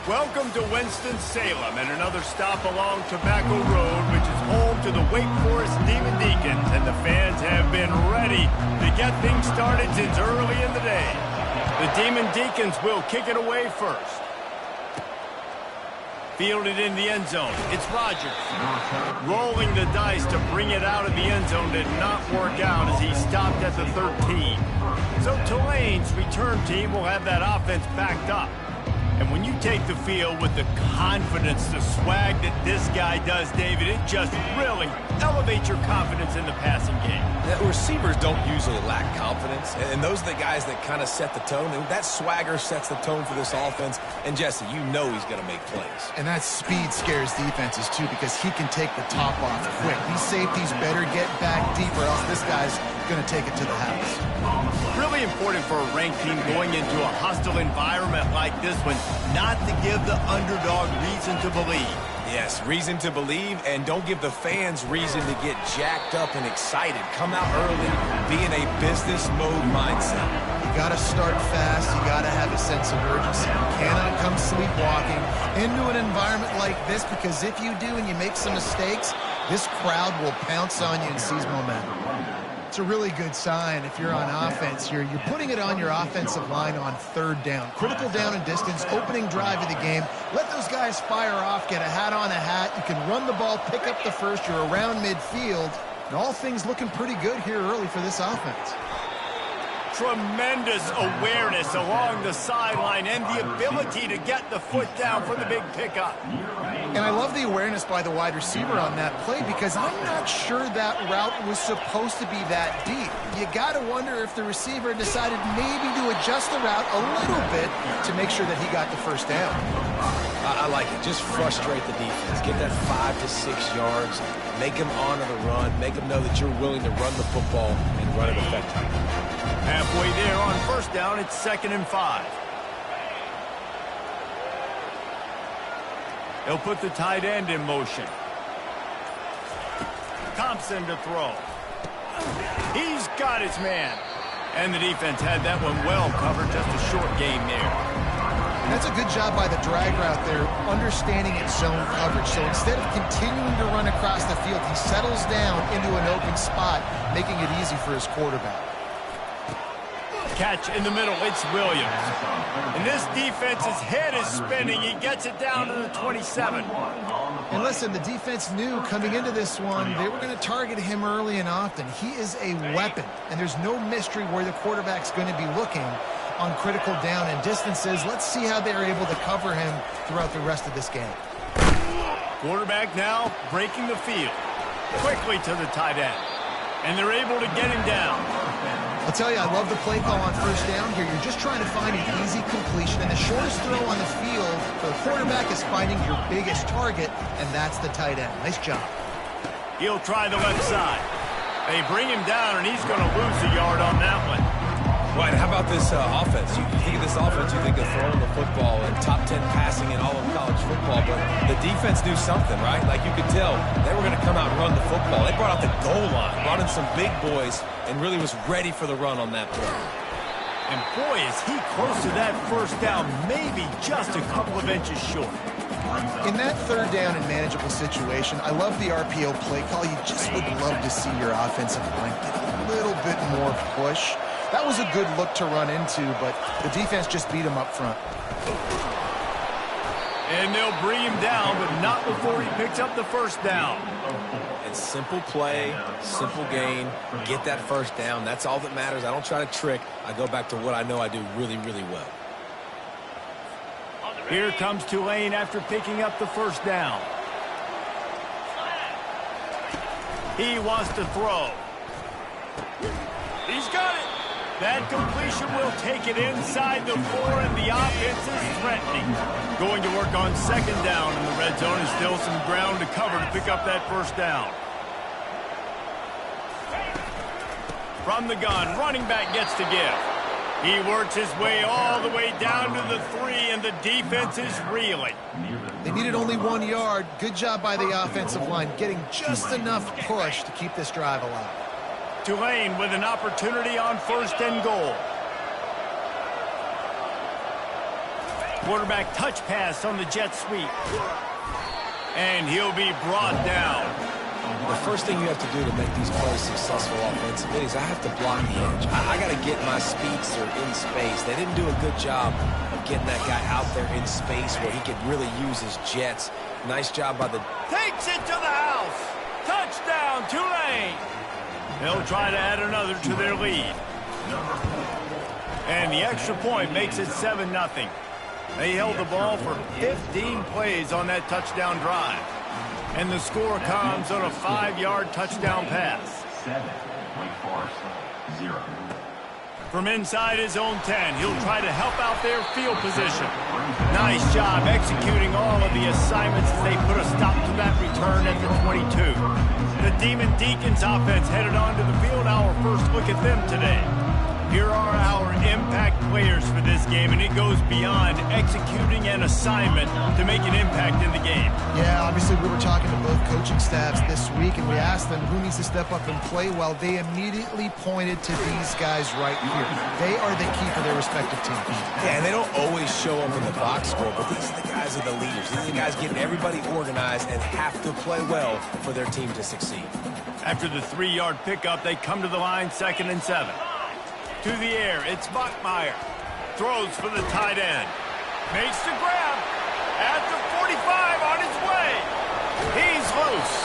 Welcome to Winston-Salem and another stop along Tobacco Road, which is home to the Wake Forest Demon Deacons, and the fans have been ready to get things started since early in the day. The Demon Deacons will kick it away first. Fielded in the end zone, it's Rogers. Rolling the dice to bring it out of the end zone did not work out as he stopped at the 13. So Tulane's return team will have that offense backed up. And when you take the field with the confidence, the swag that this guy does, David, it just really elevates your confidence in the passing game. The receivers don't usually lack confidence, and those are the guys that kind of set the tone. And that swagger sets the tone for this offense. And, Jesse, you know he's going to make plays. And that speed scares defenses, too, because he can take the top off quick. These safeties better get back deep, or else this guy's going to take it to the house. Really important for a ranked team going into a hostile environment like this one, not to give the underdog reason to believe. Yes, reason to believe, and don't give the fans reason to get jacked up and excited. Come out early, be in a business mode mindset. You got to start fast. You got to have a sense of urgency. You cannot come sleepwalking into an environment like this, because if you do and you make some mistakes, this crowd will pounce on you and seize momentum. It's a really good sign if you're on offense. You're putting it on your offensive line on third down. Critical down and distance, opening drive of the game. Let those guys fire off, get a hat on a hat. You can run the ball, pick up the first. You're around midfield. And all things looking pretty good here early for this offense. Tremendous awareness along the sideline and the ability to get the foot down for the big pickup. And I love the awareness by the wide receiver on that play, because I'm not sure that route was supposed to be that deep. You got to wonder if the receiver decided maybe to adjust the route a little bit to make sure that he got the first down. I like it. Just frustrate the defense. Get that 5 to 6 yards. Make them honor the run. Make them know that you're willing to run the football and run it effectively. Halfway there on first down, it's 2nd and 5. They'll put the tight end in motion. Thompson to throw. He's got his man. And the defense had that one well covered, just a short gain there. And that's a good job by the drag route there, understanding its zone coverage. So instead of continuing to run across the field, he settles down into an open spot, making it easy for his quarterback. Catch in the middle, it's Williams. And this defense's head is spinning. He gets it down to the 27. And listen, the defense knew coming into this one, they were going to target him early and often. He is a weapon, and there's no mystery where the quarterback's going to be looking on critical down and distances. Let's see how they're able to cover him throughout the rest of this game. Quarterback now breaking the field. Quickly to the tight end. And they're able to get him down. I'll tell you, I love the play call on first down here. You're just trying to find an easy completion, and the shortest throw on the field for the quarterback is finding your biggest target, and that's the tight end. Nice job. He'll try the left side. They bring him down, and he's going to lose a yard on that one. Right, how about this offense? You think of this offense, you think of throwing the football and top 10 passing in all of college football, but the defense knew something, right? Like you could tell, they were going to come out and run the football. They brought out the goal line, brought in some big boys, and really was ready for the run on that play. And boy, is he close to that first down, maybe just a couple of inches short. In that third down and manageable situation, I love the RPO play call. You just would love to see your offensive line get a little bit more push. That was a good look to run into, but the defense just beat him up front. And they'll bring him down, but not before he picks up the first down. It's simple play, simple gain. Get that first down. That's all that matters. I don't try to trick. I go back to what I know I do really, really well. Here comes Tulane after picking up the first down. He wants to throw. He's got it. That completion will take it inside the 4, and the offense is threatening. Going to work on second down in the red zone, and still some ground to cover to pick up that first down. From the gun, running back gets to give. He works his way all the way down to the 3, and the defense is reeling. They needed only 1 yard. Good job by the offensive line, getting just enough push to keep this drive alive. Tulane with an opportunity on 1st and goal. Quarterback touch pass on the jet sweep. And he'll be brought down. The first thing you have to do to make these plays successful offensively is I have to block the edge. I got to get my speedster in space. They didn't do a good job of getting that guy out there in space where he could really use his jets. Nice job by the... Takes it to the house. Touchdown, Tulane. They'll try to add another to their lead. And the extra point makes it 7-0. They held the ball for 15 plays on that touchdown drive. And the score comes on a 5-yard touchdown pass. 0. From inside his own 10, he'll try to help out their field position. Nice job executing all of the assignments as they put a stop to that return at the 22. The Demon Deacons offense headed onto the field. Our first look at them today. Here are our impact players for this game, and it goes beyond executing an assignment to make an impact in the game. Yeah, obviously we were talking to both coaching staffs this week, and we asked them who needs to step up and play well. They immediately pointed to these guys right here. They are the key for their respective teams. Yeah, and they don't always show up in the box score, but these are the guys that are the leaders. These are the guys getting everybody organized and have to play well for their team to succeed. After the 3-yard pickup, they come to the line, 2nd and 7. To the air, it's Bachmeier. Throws for the tight end. Makes the grab. At the 45 on his way. He's loose.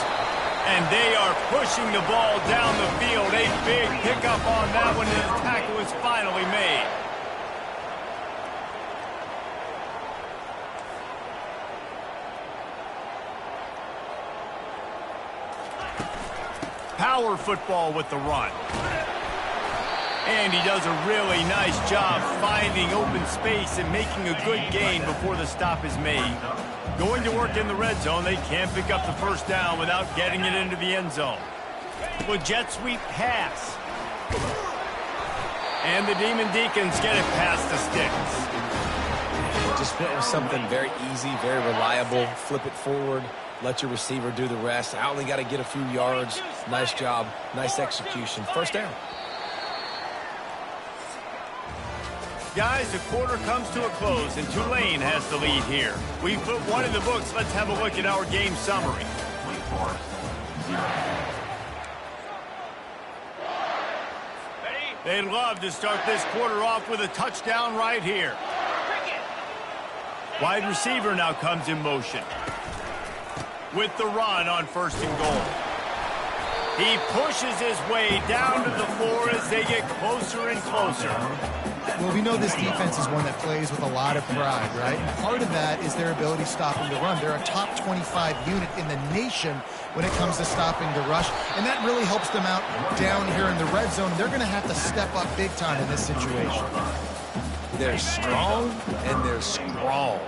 And they are pushing the ball down the field. A big pickup on that one, and the tackle is finally made. Power football with the run. And he does a really nice job finding open space and making a good gain before the stop is made. Going to work in the red zone, they can't pick up the first down without getting it into the end zone. Well, jet sweep pass. And the Demon Deacons get it past the sticks. Just went with something very easy, very reliable. Flip it forward. Let your receiver do the rest. I only got to get a few yards. Nice job. Nice execution. First down. Guys, the quarter comes to a close, and Tulane has the lead here. We've put one in the books. Let's have a look at our game summary. They'd love to start this quarter off with a touchdown right here. Wide receiver now comes in motion. With the run on 1st and goal. He pushes his way down to the floor as they get closer and closer. Well, we know this defense is one that plays with a lot of pride, right? And part of that is their ability stopping the run. They're a top 25 unit in the nation when it comes to stopping the rush, and that really helps them out down here in the red zone. They're going to have to step up big time in this situation. They're strong, and they're strong.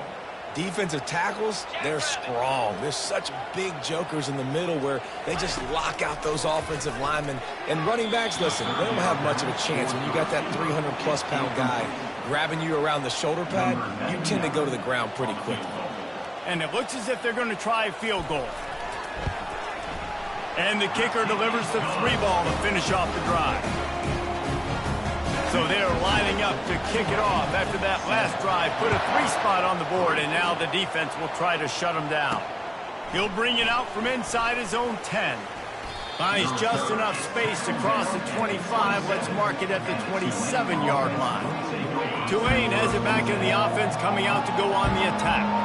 Defensive tackles, they're strong. There's such big jokers in the middle where they just lock out those offensive linemen. And running backs, listen, they don't have much of a chance. When you got that 300-plus pound guy grabbing you around the shoulder pad, you tend to go to the ground pretty quickly. And it looks as if they're going to try a field goal. And the kicker delivers the 3-ball to finish off the drive. So they're lining up to kick it off after that last drive. Put a 3-spot on the board, and now the defense will try to shut him down. He'll bring it out from inside his own 10. Finds just enough space to cross the 25. Let's mark it at the 27-yard line. Tulane has it back in the offense, coming out to go on the attack.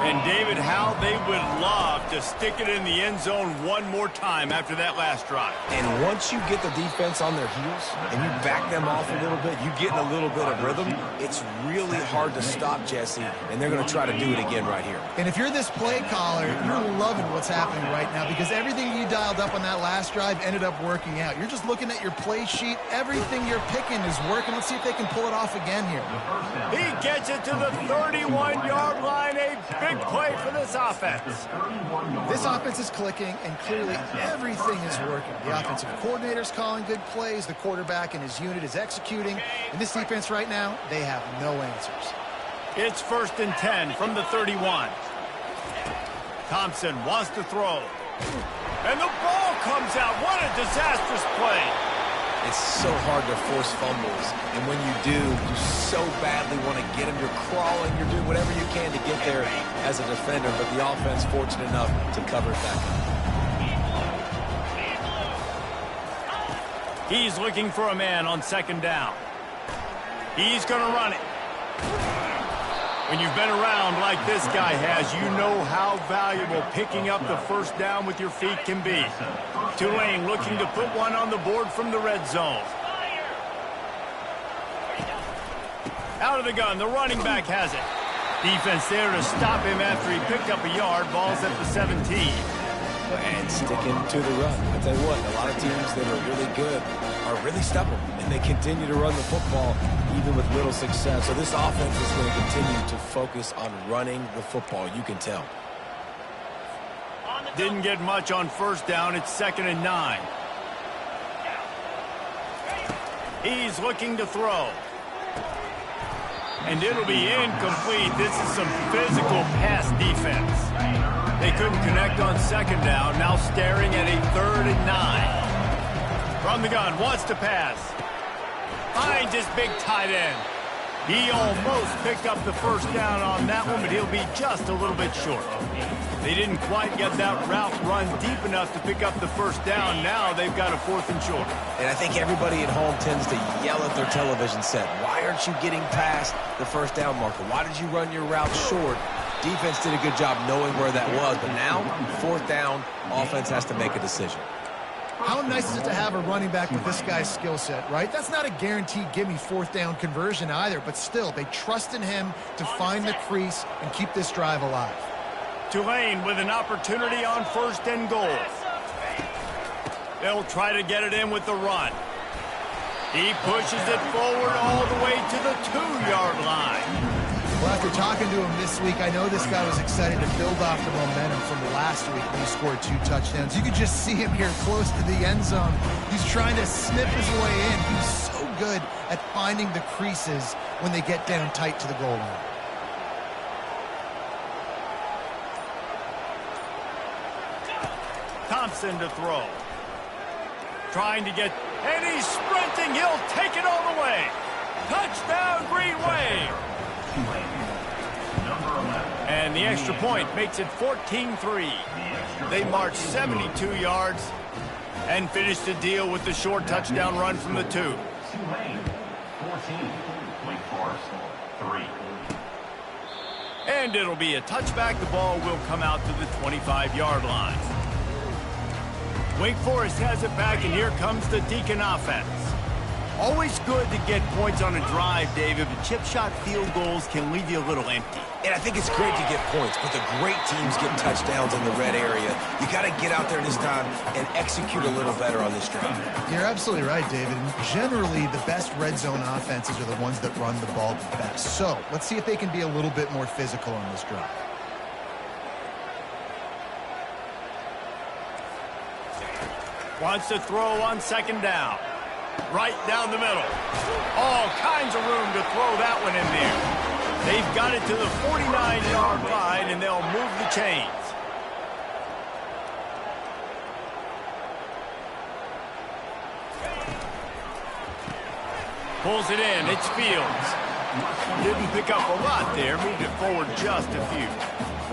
And David, how they would love to stick it in the end zone one more time after that last drive. And once you get the defense on their heels and you back them off a little bit, you get in a little bit of rhythm, it's really hard to stop, Jesse, and they're going to try to do it again right here. And if you're this play caller, you're loving what's happening right now because everything you dialed up on that last drive ended up working out. You're just looking at your play sheet. Everything you're picking is working. Let's see if they can pull it off again here. He gets it to the 31-yard line. A big play for this offense. This offense is clicking, and clearly everything is working. The offensive coordinator's calling good plays. The quarterback and his unit is executing. And this defense right now, they have no answers. It's 1st and 10 from the 31. Thompson wants to throw. And the ball comes out. What a disastrous play. it's so hard to force fumbles. And when you do, you so badly want to get them. You're crawling. You're doing whatever you can to get there as a defender. But the offense fortunate enough to cover it back up. He's looking for a man on second down. He's going to run it. When you've been around like this guy has, you know how valuable picking up the first down with your feet can be. Tulane looking to put one on the board from the red zone. Out of the gun, the running back has it. Defense there to stop him after he picked up a yard. Ball's at the 17. And sticking to the run. I tell you what, a lot of teams that are really good are really stubborn, and they continue to run the football even with little success. So this offense is going to continue to focus on running the football. You can tell. Didn't get much on first down. It's 2nd and 9. He's looking to throw. And it'll be incomplete. This is some physical pass defense. They couldn't connect on second down. Now staring at a 3rd and 9. From the gun, wants to pass. Finds his big tight end. He almost picked up the first down on that one, but he'll be just a little bit short. They didn't quite get that route run deep enough to pick up the first down. Now they've got a 4th and short. And I think everybody at home tends to yell at their television set. Why aren't you getting past the first down marker? Why did you run your route short? Defense did a good job knowing where that was, but now, 4th down, offense has to make a decision. How nice is it to have a running back with this guy's skill set, right? That's not a guaranteed gimme 4th down conversion either, but still, they trust in him to find the crease and keep this drive alive. Tulane with an opportunity on 1st and goal. They'll try to get it in with the run. He pushes it forward all the way to the 2-yard line. Well, after talking to him this week, I know this guy was excited to build off the momentum from last week when he scored 2 touchdowns. You could just see him here close to the end zone. He's trying to snip his way in. He's so good at finding the creases when they get down tight to the goal line. Thompson to throw. Trying to get, and he's sprinting. He'll take it all the way. Touchdown, Green Wave. And the extra point makes it 14-3. They march 72 yards and finish the deal with the short touchdown run from the 2. And it'll be a touchback. The ball will come out to the 25-yard line. Wake Forest has it back, and here comes the Deacon offense. Always good to get points on a drive, David, but chip shot field goals can leave you a little empty. And I think it's great to get points, but the great teams get touchdowns in the red area. You got to get out there this time and execute a little better on this drive. You're absolutely right, David. And generally, the best red zone offenses are the ones that run the ball the best. So let's see if they can be a little bit more physical on this drive. Wants to throw on second down. Right down the middle. All kinds of room to throw that one in there. They've got it to the 49-yard line, and they'll move the chains. Pulls it in. It's Fields. Didn't pick up a lot there. Moved it forward just a few.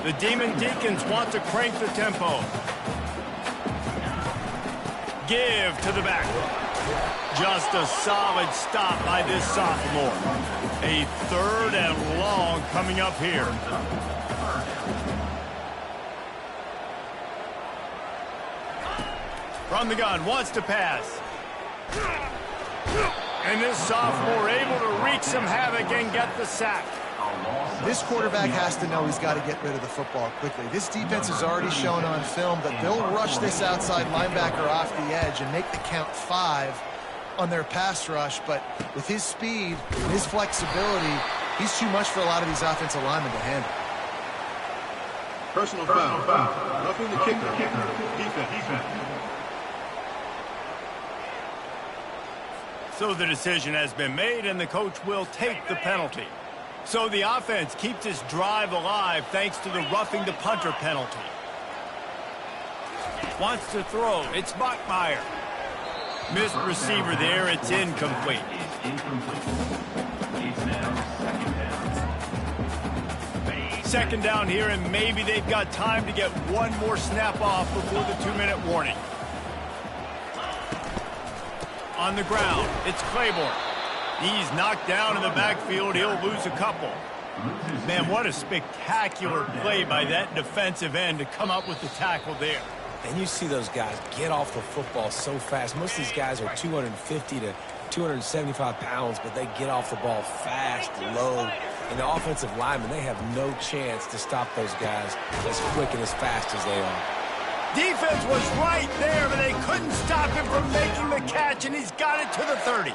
The Demon Deacons want to crank the tempo. Give to the back. Just a solid stop by this sophomore. A 3rd and long coming up here. From the gun, wants to pass. And this sophomore able to wreak some havoc and get the sack. This quarterback has to know he's got to get rid of the football quickly. This defense has already shown on film that they'll rush this outside linebacker off the edge and make the count 5 on their pass rush. But with his speed and his flexibility, he's too much for a lot of these offensive linemen to handle. Personal foul. Roughing the kicker. Defense. So the decision has been made, and the coach will take the penalty. So the offense keeps this drive alive thanks to the roughing the punter penalty. Wants to throw. It's Bachmeier. Missed receiver there. It's incomplete. Second down here, and maybe they've got time to get one more snap off before the 2-minute warning. On the ground, it's Claiborne. He's knocked down in the backfield. He'll lose a couple. Man, what a spectacular play by that defensive end to come up with the tackle there. And you see those guys get off the football so fast. Most of these guys are 250 to 275 pounds, but they get off the ball fast, low. And the offensive linemen, they have no chance to stop those guys as quick and as fast as they are. Defense was right there, but they couldn't stop him from making the catch, and he's got it to the 30.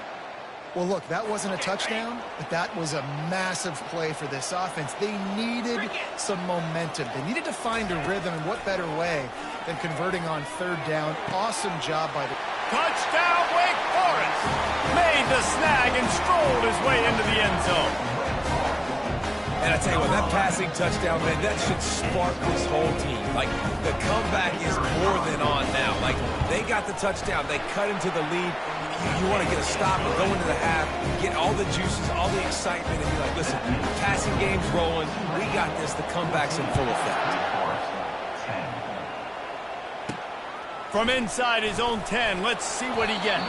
Well, look, that wasn't a touchdown, but that was a massive play for this offense. They needed some momentum. They needed to find a rhythm, and what better way than converting on third down. Awesome job by the... Touchdown, Wake Forest! Made the snag and strolled his way into the end zone. And I tell you what, that passing touchdown, man, that should spark this whole team. Like, the comeback is more than on now. Like, they got the touchdown. They cut into the lead. You want to get a stop and go into the half, get all the juices, all the excitement, and be like, listen, passing game's rolling. We got this. The comeback's in full effect. From inside his own 10, let's see what he gets.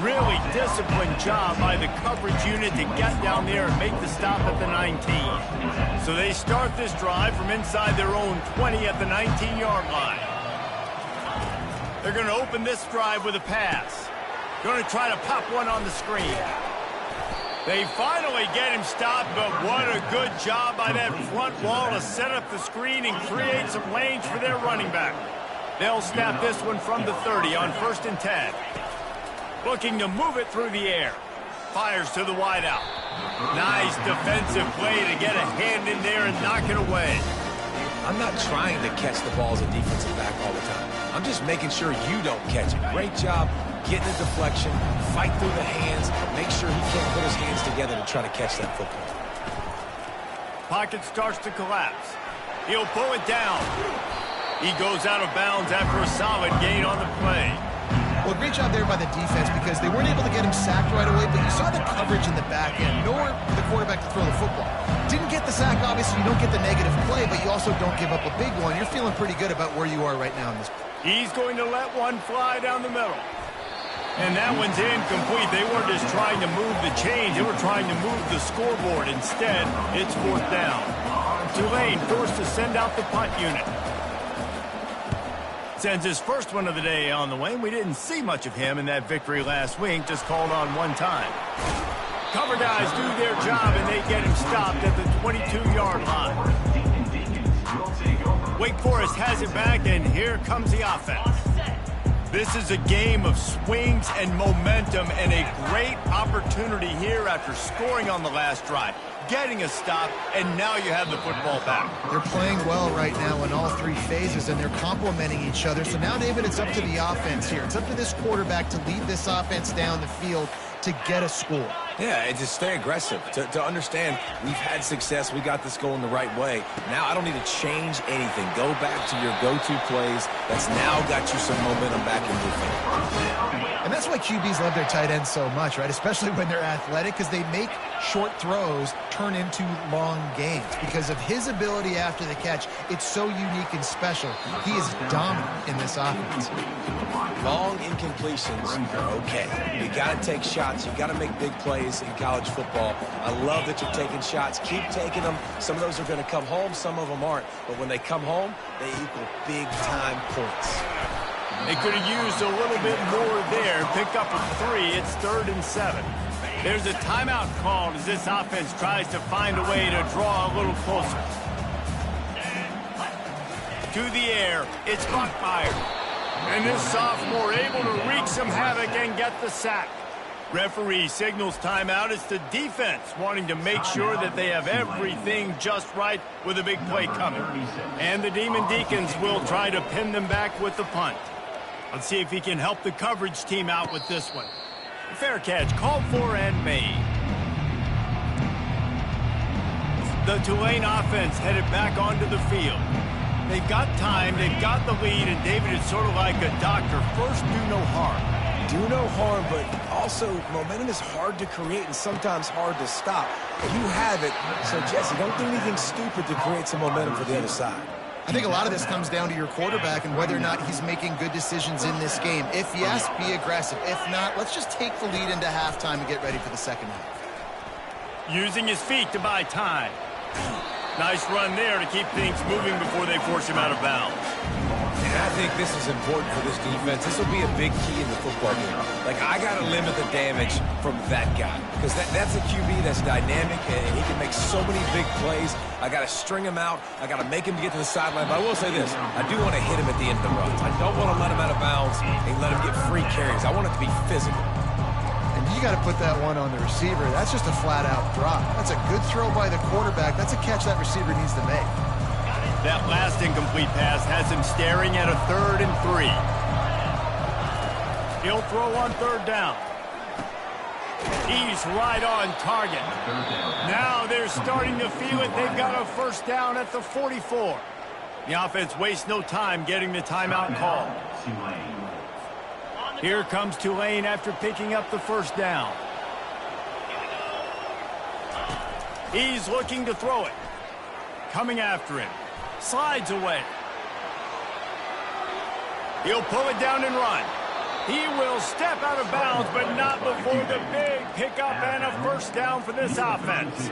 Really disciplined job by the coverage unit to get down there and make the stop at the 19. So they start this drive from inside their own 20 at the 19-yard line. They're going to open this drive with a pass. Going to try to pop one on the screen. They finally get him stopped, but what a good job by that front wall to set up the screen and create some lanes for their running back. They'll snap this one from the 30 on 1st and 10. Looking to move it through the air. Fires to the wideout. Nice defensive play to get a hand in there and knock it away. I'm not trying to catch the ball as a defensive back all the time. I'm just making sure you don't catch it. Great job getting the deflection, fight through the hands, make sure he can't put his hands together to try to catch that football. Pocket starts to collapse. He'll pull it down. He goes out of bounds after a solid gain on the play. Well, great job there by the defense because they weren't able to get him sacked right away, but you saw the coverage in the back end. Nowhere for the quarterback to throw the football. Didn't get the sack, obviously. You don't get the negative play, but you also don't give up a big one. You're feeling pretty good about where you are right now in this. He's going to let one fly down the middle. And that one's incomplete. They weren't just trying to move the chains. They were trying to move the scoreboard. Instead, it's 4th down. Tulane forced to send out the punt unit. Sends his first one of the day on the way. We didn't see much of him in that victory last week, just called on one time. Cover guys do their job, and they get him stopped at the 22-yard line. Wake Forest has it back, and here comes the offense. This is a game of swings and momentum, and a great opportunity here after scoring on the last drive, getting a stop, and now you have the football back. They're playing well right now in all three phases, and they're complementing each other. So now, David, it's up to the offense here. It's up to this quarterback to lead this offense down the field to get a score. Yeah, and just stay aggressive. To understand we've had success, we got this going the right way. Now I don't need to change anything. Go back to your go-to plays. That's now got you some momentum back in your favor. And that's why QBs love their tight ends so much, right? Especially when they're athletic, because they make short throws turn into long gains. Because of his ability after the catch, it's so unique and special. He is dominant in this offense. Long incompletions are okay. You got to take shots. You got to make big plays in college football. I love that you're taking shots. Keep taking them. Some of those are going to come home. Some of them aren't. But when they come home, they equal big-time points. They could have used a little bit more there. Pick up a 3. It's 3rd and 7. There's a timeout called as this offense tries to find a way to draw a little closer. To the air, it's Buckmeyer. And this sophomore able to wreak some havoc and get the sack. Referee signals timeout. It's the defense wanting to make sure that they have everything just right with a big play coming. And the Demon Deacons will try to pin them back with the punt. Let's see if he can help the coverage team out with this one. Fair catch, called for and made. The Tulane offense headed back onto the field. They've got time, they've got the lead, and David is sort of like a doctor. First, do no harm. do no harm, but also momentum is hard to create and sometimes hard to stop. You have it, so Jesse, don't do anything stupid to create some momentum for the other side. I think a lot of this comes down to your quarterback and whether or not he's making good decisions in this game. If yes, be aggressive. If not, let's just take the lead into halftime and get ready for the second half. Using his feet to buy time. Nice run there to keep things moving before they force him out of bounds. And I think this is important for this defense. This will be a big key in the football game. Like, I got to limit the damage from that guy. Because that's a QB that's dynamic, and he can make so many big plays. I got to string him out. I got to make him get to the sideline. But I will say this. I do want to hit him at the end of the runs. I don't want to let him out of bounds and let him get free carries. I want it to be physical. And you got to put that one on the receiver. That's just a flat-out drop. That's a good throw by the quarterback. That's a catch that receiver needs to make. That last incomplete pass has him staring at a 3rd and 3. He'll throw on 3rd down. He's right on target. Now they're starting to feel it. They've got a 1st down at the 44. The offense wastes no time getting the timeout call. Here comes Tulane after picking up the 1st down. He's looking to throw it. Coming after him. Slides away. He'll pull it down and run. He will step out of bounds, but not before the big pickup and a 1st down for this offense.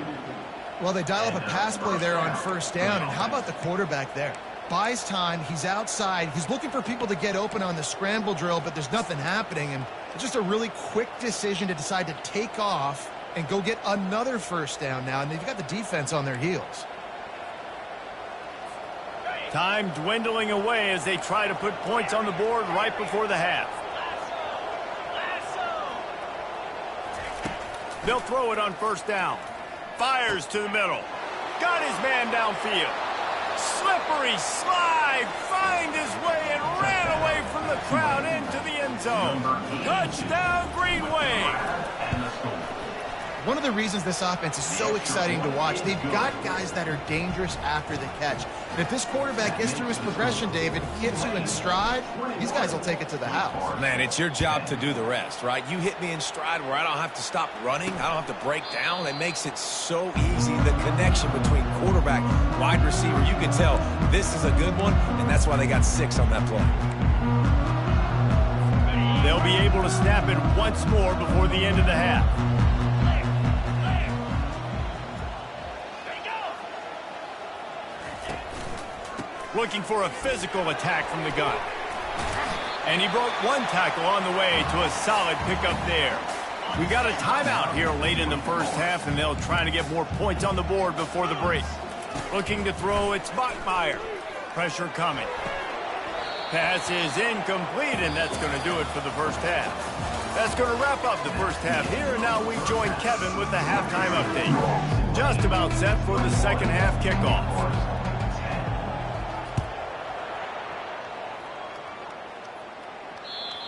Well, they dial up a pass play there on 1st down, and how about the quarterback there? Buys time, he's outside, he's looking for people to get open on the scramble drill, but there's nothing happening, and it's just a really quick decision to decide to take off and go get another 1st down now, and they've got the defense on their heels. Time dwindling away as they try to put points on the board right before the half. They'll throw it on 1st down. Fires to the middle. Got his man downfield. Slippery slide. Find his way and ran away from the crowd into the end zone. Touchdown, Green Wave. One of the reasons this offense is so exciting to watch, they've got guys that are dangerous after the catch. And if this quarterback gets through his progression, David, hits you in stride, these guys will take it to the house. Man, it's your job to do the rest, right? You hit me in stride where I don't have to stop running. I don't have to break down. It makes it so easy. The connection between quarterback, wide receiver, you can tell this is a good one, and that's why they got 6 on that play. They'll be able to snap it once more before the end of the half. Looking for a physical attack from the gun. And he broke 1 tackle on the way to a solid pickup there. We got a timeout here late in the 1st half, and they'll try to get more points on the board before the break. Looking to throw, it's Bachmeier. Pressure coming. Pass is incomplete, and that's going to do it for the 1st half. That's going to wrap up the 1st half here, and now we join Kevin with the halftime update. Just about set for the 2nd half kickoff.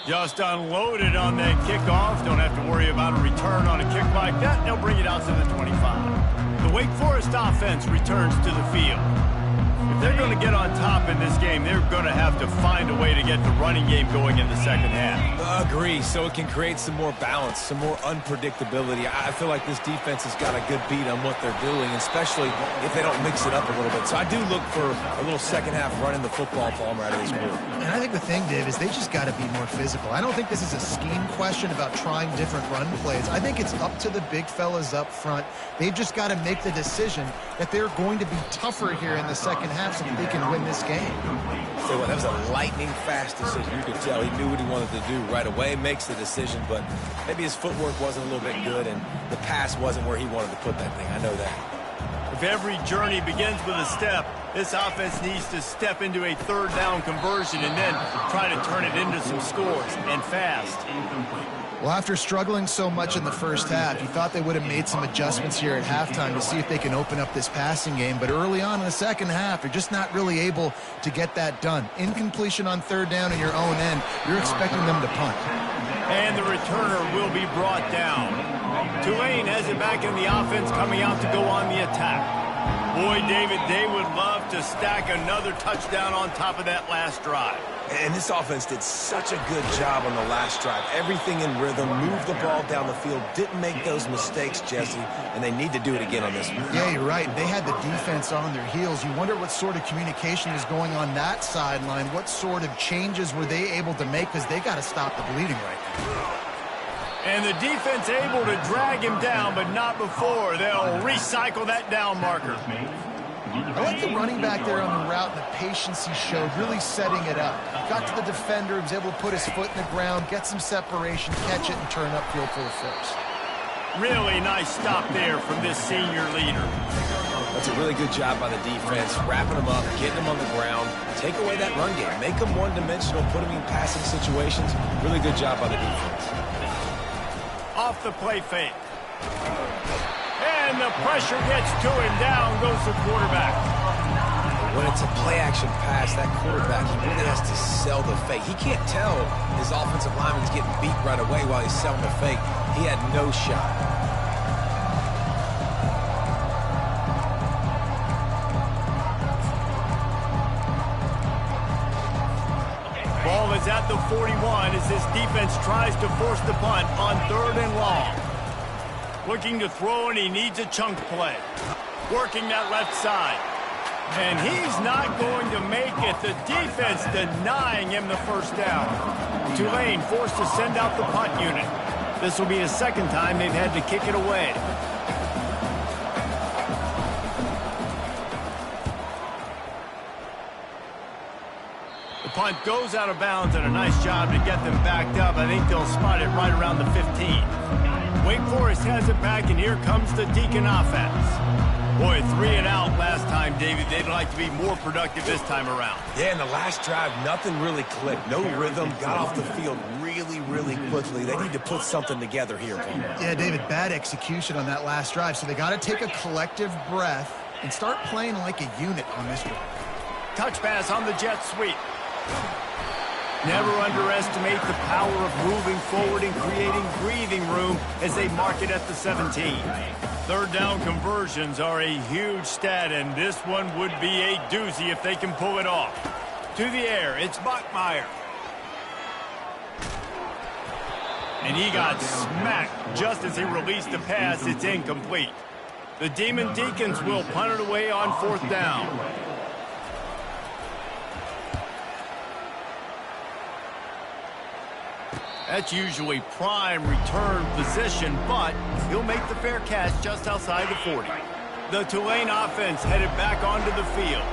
Just unloaded on that kickoff. Don't have to worry about a return on a kick like that. They'll bring it out to the 25. The Wake Forest offense returns to the field. If they're going to get on top in this game, they're going to have to find a way to get the running game going in the 2nd half. Agree, so it can create some more balance, some more unpredictability. I feel like this defense has got a good beat on what they're doing, especially if they don't mix it up a little bit. So I do look for a little 2nd half running the football ball right out of this group. And I think the thing, Dave, is they just got to be more physical. I don't think this is a scheme question about trying different run plays. I think it's up to the big fellas up front. They've just got to make the decision that they're going to be tougher here in the 2nd half so that they can win this game. So that was a lightning-fast decision. You could tell he knew what he wanted to do right away, makes the decision, but maybe his footwork wasn't a little bit good, and the pass wasn't where he wanted to put that thing. I know that. If every journey begins with a step, this offense needs to step into a 3rd down conversion and then try to turn it into some scores, and fast. Well, after struggling so much in the 1st half, you thought they would have made some adjustments here at halftime to see if they can open up this passing game. But early on in the 2nd half, you're just not really able to get that done. Incompletion on 3rd down in your own end, you're expecting them to punt. And the returner will be brought down. Tulane has it back in the offense, coming out to go on the attack. Boy, David, they would love to stack another touchdown on top of that last drive. And this offense did such a good job on the last drive. Everything in rhythm, moved the ball down the field, didn't make those mistakes, Jesse, and they need to do it again on this one. Yeah, you're right. They had the defense on their heels. You wonder what sort of communication was going on that sideline. What sort of changes were they able to make, because they got to stop the bleeding right now. And the defense able to drag him down, but not before. They'll recycle that down marker. I like the running back there on the route and the patience he showed, really setting it up. Got to the defender, was able to put his foot in the ground, get some separation, catch it, and turn upfield for the first. Really nice stop there from this senior leader. That's a really good job by the defense, wrapping them up, getting them on the ground, take away that run game, make them one-dimensional, put them in passing situations. Really good job by the defense. Off the play fake. And the pressure gets to him. Down goes the quarterback. When it's a play-action pass, that quarterback, he really has to sell the fake. He can't tell his offensive lineman's getting beat right away while he's selling the fake. He had no shot. Ball is at the 41 as this defense tries to force the punt on 3rd and long. Looking to throw, and he needs a chunk play. Working that left side. And he's not going to make it. The defense denying him the first down. Tulane forced to send out the punt unit. This will be the second time they've had to kick it away. The punt goes out of bounds, and a nice job to get them backed up. I think they'll spot it right around the 15. Wake Forest has it back, and here comes the Deacon offense. Boy, 3 and out last time, David. They'd like to be more productive this time around. Yeah, in the last drive, nothing really clicked. No rhythm, got off the field really, really quickly. They need to put something together here, Paul. Yeah, David, bad execution on that last drive, so they got to take a collective breath and start playing like a unit on this drive. Touch pass on the jet sweep. Never underestimate the power of moving forward and creating breathing room as they mark it at the 17. 3rd down conversions are a huge stat, and this one would be a doozy if they can pull it off. To the air, it's Bachmeier. And he got smacked just as he released the pass. It's incomplete. The Demon Deacons will punt it away on 4th down. That's usually prime return position, but he'll make the fair catch just outside the 40. The Tulane offense headed back onto the field.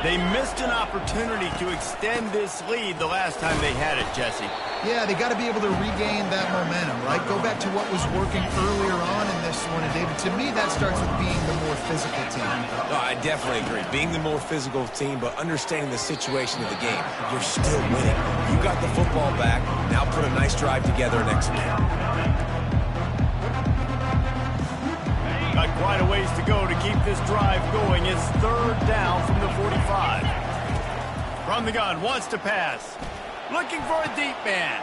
They missed an opportunity to extend this lead the last time they had it, Jesse. Yeah, they got to be able to regain that momentum, right? Go back to what was working earlier on in this one, and David, to me, that starts with being the more physical team. No, I definitely agree. Being the more physical team, but understanding the situation of the game. You're still winning. You got the football back. Now put a nice drive together and execute. Got quite a ways to go to keep this drive going. It's 3rd down from the 45. From the gun, wants to pass. Looking for a deep man.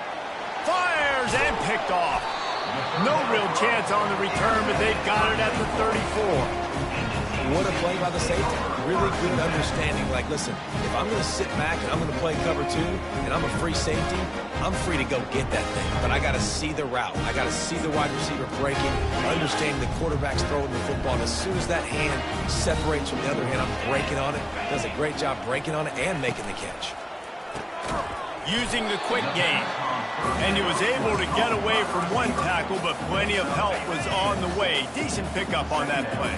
Fires and picked off. No real chance on the return, but they've got it at the 34. What a play by the safety. Really good understanding. Like, listen, if I'm going to sit back and I'm going to play cover 2 and I'm a free safety, I'm free to go get that thing. But I got to see the route. I got to see the wide receiver breaking, understanding the quarterback's throwing the football. And as soon as that hand separates from the other hand, I'm breaking on it. Does a great job breaking on it and making the catch. Using the quick game. And he was able to get away from one tackle, but plenty of help was on the way. Decent pickup on that play.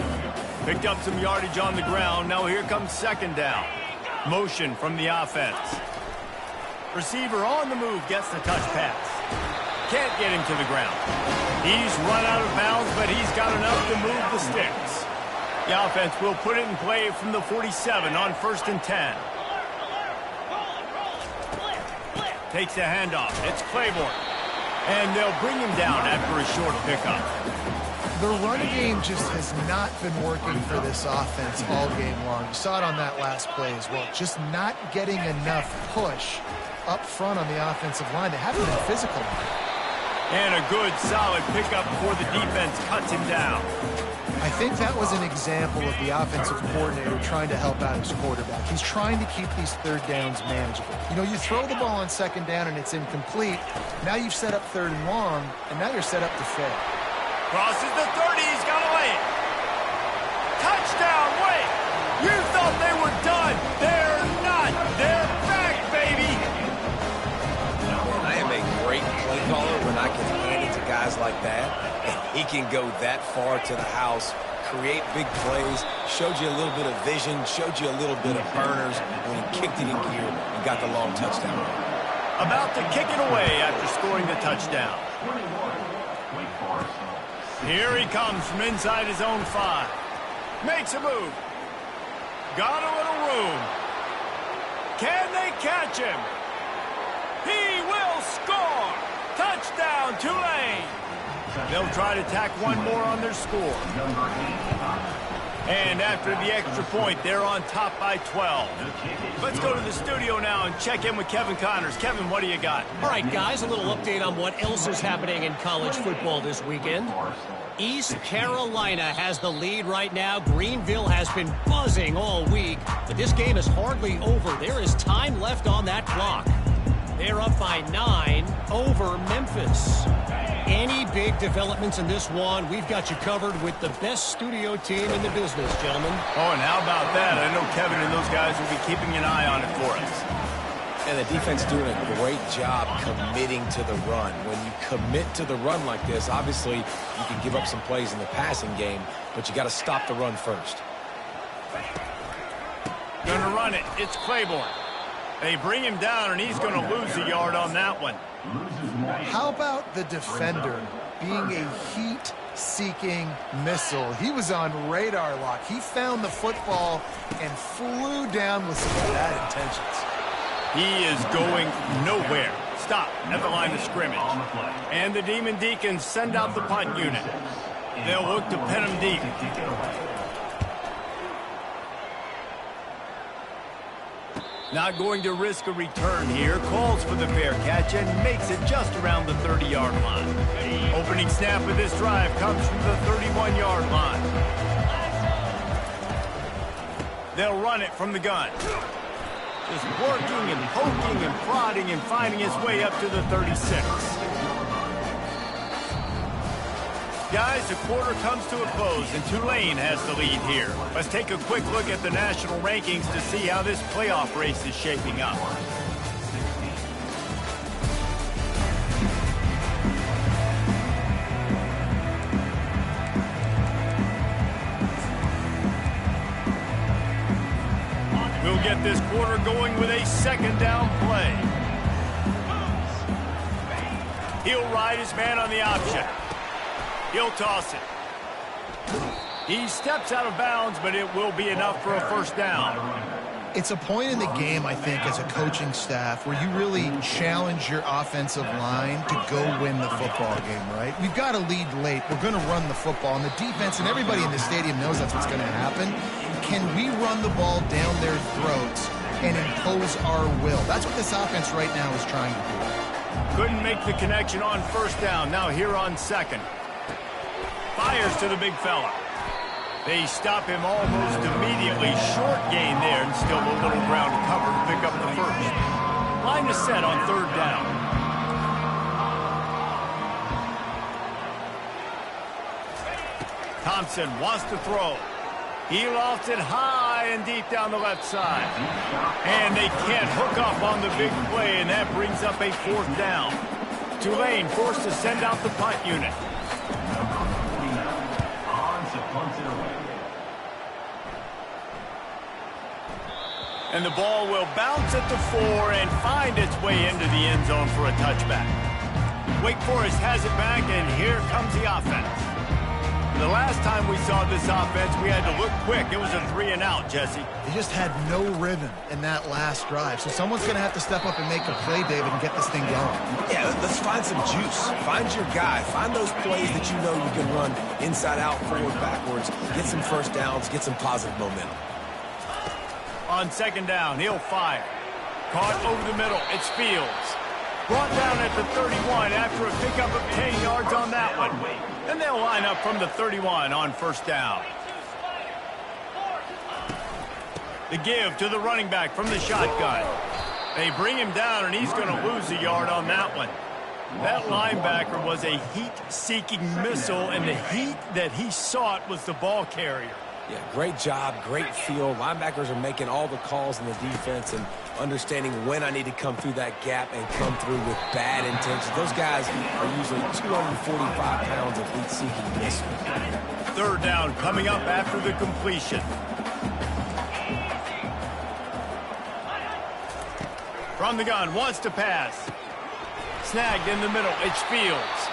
Picked up some yardage on the ground. Now here comes 2nd down. Motion from the offense. Receiver on the move gets the touch pass. Can't get him to the ground. He's run out of bounds, but he's got enough to move the sticks. The offense will put it in play from the 47 on 1st and 10. Takes a handoff. It's Claiborne. And they'll bring him down after a short pickup. The run game just has not been working for this offense all game long. You saw it on that last play as well. Just not getting enough push up front on the offensive line. They haven't been physical. And a good, solid pickup before the defense cuts him down. I think that was an example of the offensive coordinator trying to help out his quarterback. He's trying to keep these third downs manageable. You know, you throw the ball on second down and it's incomplete. Now you've set up third and long, and now you're set up to fail. Crosses the 30. He's got to lay it. Touchdown, wait. You thought they were done. They're not. They're back, baby. I am a great play caller when I can hand it to guys like that. And he can go that far to the house, create big plays, showed you a little bit of vision, showed you a little bit of burners when he kicked it in gear and got the long touchdown. About to kick it away after scoring the touchdown. Here he comes from inside his own 5. Makes a move. Got a little room. Can they catch him? He will score! Touchdown, Tulane! They'll try to tack one more on their score. And after the extra point, they're on top by 12. Let's go to the studio now and check in with Kevin Connors. Kevin, what do you got? All right, guys, a little update on what else is happening in college football this weekend. East Carolina has the lead right now. Greenville has been buzzing all week, but this game is hardly over. There is time left on that clock. They're up by 9 over Memphis. Any big developments in this one, we've got you covered with the best studio team in the business, gentlemen. Oh, and how about that? I know Kevin and those guys will be keeping an eye on it for us. And the defense doing a great job committing to the run. When you commit to the run like this, obviously you can give up some plays in the passing game, but you got to stop the run first. Gonna run it. It's Claiborne. They bring him down, and he's going to lose a yard on that one. How about the defender being a heat-seeking missile? He was on radar lock. He found the football and flew down with some bad intentions. He is going nowhere. Stop at the line of scrimmage. And the Demon Deacons send out the punt unit. They'll look to pin him deep. Not going to risk a return here. Calls for the fair catch and makes it just around the 30-yard line. Opening snap of this drive comes from the 31-yard line. They'll run it from the gun. Just working and poking and prodding and finding his way up to the 36. Guys, the quarter comes to a close, and Tulane has the lead here. Let's take a quick look at the national rankings to see how this playoff race is shaping up. We'll get this quarter going with a second down play. He'll ride his man on the option. He'll toss it. He steps out of bounds, but it will be enough for a first down. It's a point in the game, I think, as a coaching staff where you really challenge your offensive line to go win the football game, right? We've got to lead late. We're going to run the football, and the defense and everybody in the stadium knows that's what's going to happen. Can we run the ball down their throats and impose our will? That's what this offense right now is trying to do. Couldn't make the connection on first down. Now here on second. Fires to the big fella. They stop him almost immediately. Short gain there, and still a little ground to cover to pick up the first. Line is set on third down. Thompson wants to throw. He lofts it high and deep down the left side. And they can't hook up on the big play, and that brings up a fourth down. Tulane forced to send out the punt unit. And the ball will bounce at the 4 and find its way into the end zone for a touchback. Wake Forest has it back, and here comes the offense. The last time we saw this offense, we had to look quick. It was a 3-and-out, Jesse. They just had no rhythm in that last drive. So someone's going to have to step up and make a play, David, and get this thing going. Yeah, let's find some juice. Find your guy. Find those plays that you know you can run inside out, forward, backwards. Get some first downs. Get some positive momentum. On second down, he'll fire. Caught over the middle. It's Fields. Brought down at the 31 after a pickup of 10 yards on that one. And they'll line up from the 31 on first down. The give to the running back from the shotgun. They bring him down, and he's going to lose a yard on that one. That linebacker was a heat-seeking missile, and the heat that he sought was the ball carrier. Yeah, great job, great feel. Linebackers are making all the calls in the defense and understanding when I need to come through that gap and come through with bad intentions. Those guys are usually 245 pounds of heat-seeking missile. Third down coming up after the completion. From the gun, wants to pass. Snagged in the middle, it's Fields.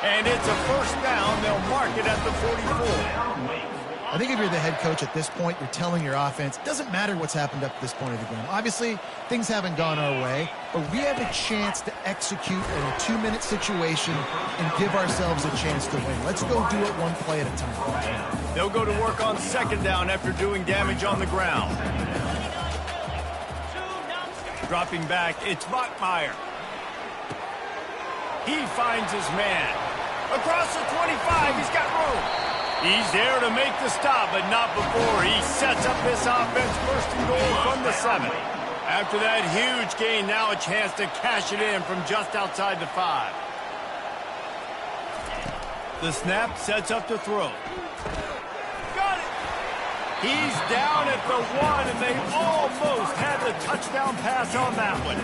And it's a first down. They'll mark it at the 44. I think if you're the head coach at this point, you're telling your offense, it doesn't matter what's happened up to this point of the game. Obviously, things haven't gone our way, but we have a chance to execute in a 2-minute situation and give ourselves a chance to win. Let's go do it one play at a time. They'll go to work on second down after doing damage on the ground. Dropping back, it's Bachmeier. He finds his man. Across the 25, he's got room. He's there to make the stop, but not before he sets up this offense first and goal from the 7. After that huge gain, now a chance to cash it in from just outside the 5. The snap sets up to throw. Got it! He's down at the 1, and they almost had the touchdown pass on that one.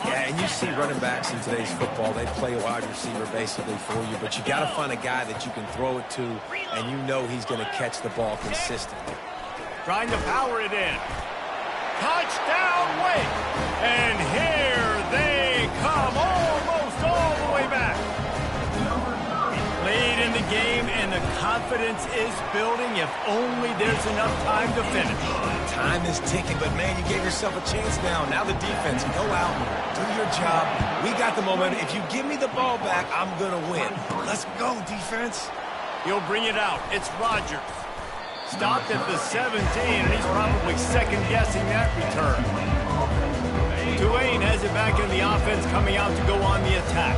Yeah, and you see running backs in today's football, they play a wide receiver basically for you, but you got to find a guy that you can throw it to, and you know he's going to catch the ball consistently. Trying to power it in. Touchdown, Wake! And here they come, almost all the way back. Late in the game, and the confidence is building if only there's enough time to finish. Time is ticking, but man, you gave yourself a chance now. Now the defense, go out, do your job. We got the momentum. If you give me the ball back, I'm going to win. Let's go, defense. He'll bring it out. It's Rodgers. Stopped at the 17, and he's probably second-guessing that return. Tulane has it back in the offense, coming out to go on the attack.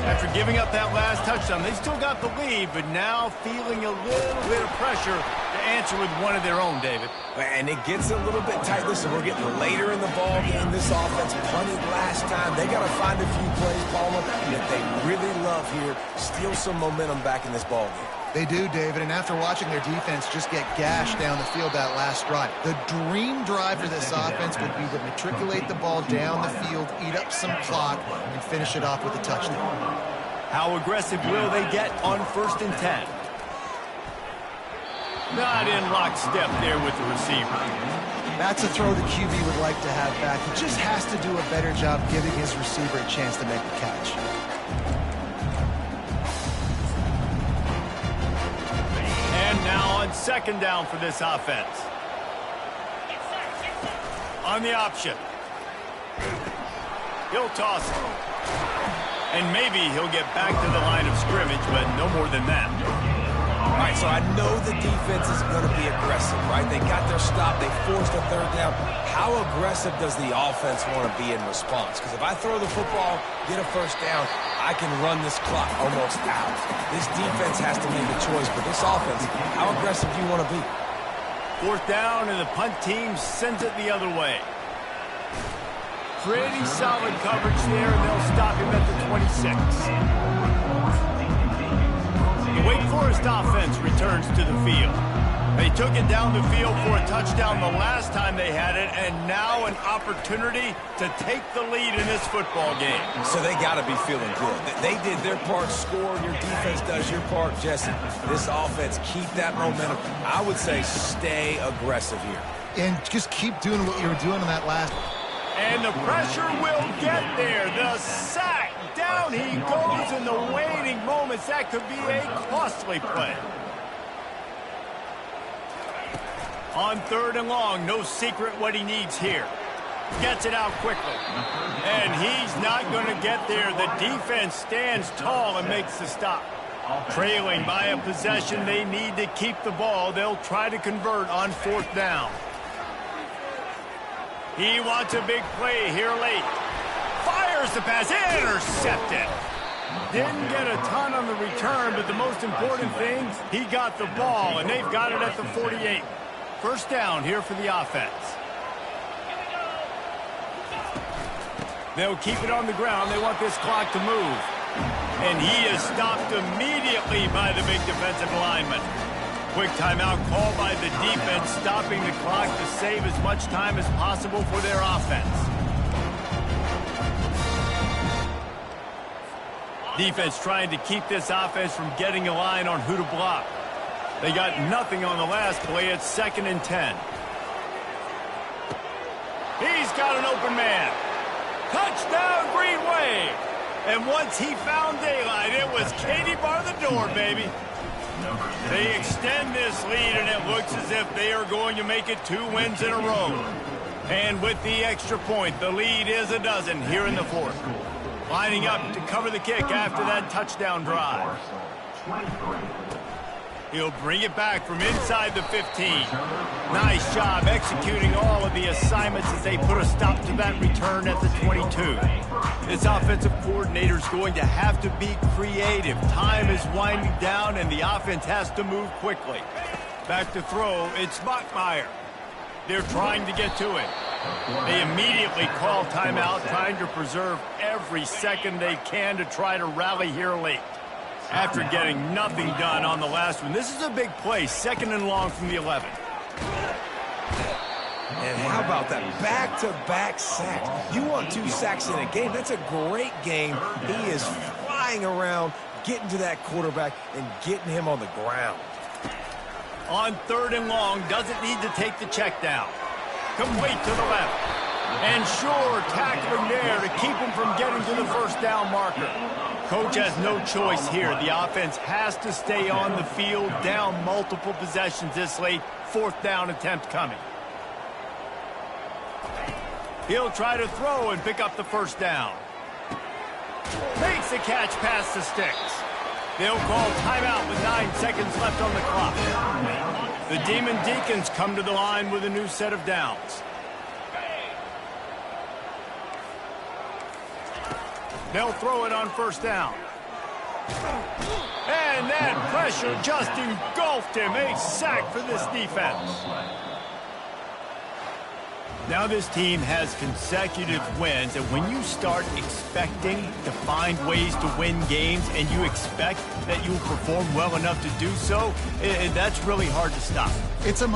After giving up that last touchdown, they still got the lead, but now feeling a little bit of pressure to answer with one of their own, David. And it gets a little bit tight. Listen, we're getting later in the ball game. This offense punted last time. They got to find a few plays, Palmer, that they really love here. Steal some momentum back in this ball game. They do, David, and after watching their defense just get gashed down the field that last drive, the dream drive for this offense would be to matriculate the ball down the field, eat up some clock, and finish it off with a touchdown. How aggressive will they get on 1st and 10? Not in lockstep there with the receiver. That's a throw the QB would like to have back. He just has to do a better job giving his receiver a chance to make the catch. And now on second down for this offense. On the option. He'll toss it. And maybe he'll get back to the line of scrimmage, but no more than that. All right, so I know the defense is going to be aggressive, right? They got their stop. They forced a third down. How aggressive does the offense want to be in response? Because if I throw the football, get a first down, I can run this clock almost out. This defense has to make a choice, but this offense, how aggressive do you want to be? 4th down, and the punt team sends it the other way. Pretty solid coverage there, and they'll stop him at the 26. The Wake Forest offense returns to the field. They took it down the field for a touchdown the last time they had it, and now an opportunity to take the lead in this football game. So they got to be feeling good. They did their part, score. Your defense does your part, Jesse. This offense, keep that momentum. I would say stay aggressive here. And just keep doing what you were doing in that last. And the pressure will get there. The sack. Down he goes in the waiting moments. That could be a costly play. On 3rd and long, no secret what he needs here. Gets it out quickly. And he's not going to get there. The defense stands tall and makes the stop. Trailing by a possession, they need to keep the ball. They'll try to convert on 4th down. He wants a big play here late. Fires the pass, intercepted. Didn't get a ton on the return, but the most important thing, he got the ball, and they've got it at the 48. First down here for the offense. They'll keep it on the ground. They want this clock to move. And he is stopped immediately by the big defensive lineman. Quick timeout called by the defense, stopping the clock to save as much time as possible for their offense. Defense trying to keep this offense from getting a line on who to block. They got nothing on the last play. It's 2nd and 10. He's got an open man. Touchdown, Green Wave. And once he found daylight, it was Katie bar the door, baby. They extend this lead, and it looks as if they are going to make it 2 wins in a row. And with the extra point, the lead is a dozen here in the 4th. Lining up to cover the kick after that touchdown drive. He'll bring it back from inside the 15. Nice job executing all of the assignments as they put a stop to that return at the 22. This offensive coordinator is going to have to be creative. Time is winding down, and the offense has to move quickly. Back to throw, it's Bachmeier. They're trying to get to it. They immediately call timeout, trying to preserve every second they can to try to rally here late. After getting nothing done on the last one, this is a big play, 2nd and long from the 11. And how about that back-to-back sacks? You want 2 sacks in a game, that's a great game. He is flying around, getting to that quarterback and getting him on the ground. On 3rd and long, doesn't need to take the check down. Complete to the left. And sure, tackling there to keep him from getting to the first down marker. Coach has no choice here. The offense has to stay on the field, down multiple possessions this late. 4th down attempt coming. He'll try to throw and pick up the first down. Makes the catch past the sticks. They'll call timeout with 9 seconds left on the clock. The Demon Deacons come to the line with a new set of downs. They'll throw it on first down. And that pressure just engulfed him. A sack for this defense. Now this team has consecutive wins, and when you start expecting to find ways to win games and you expect that you will perform well enough to do so, that's really hard to stop. It's a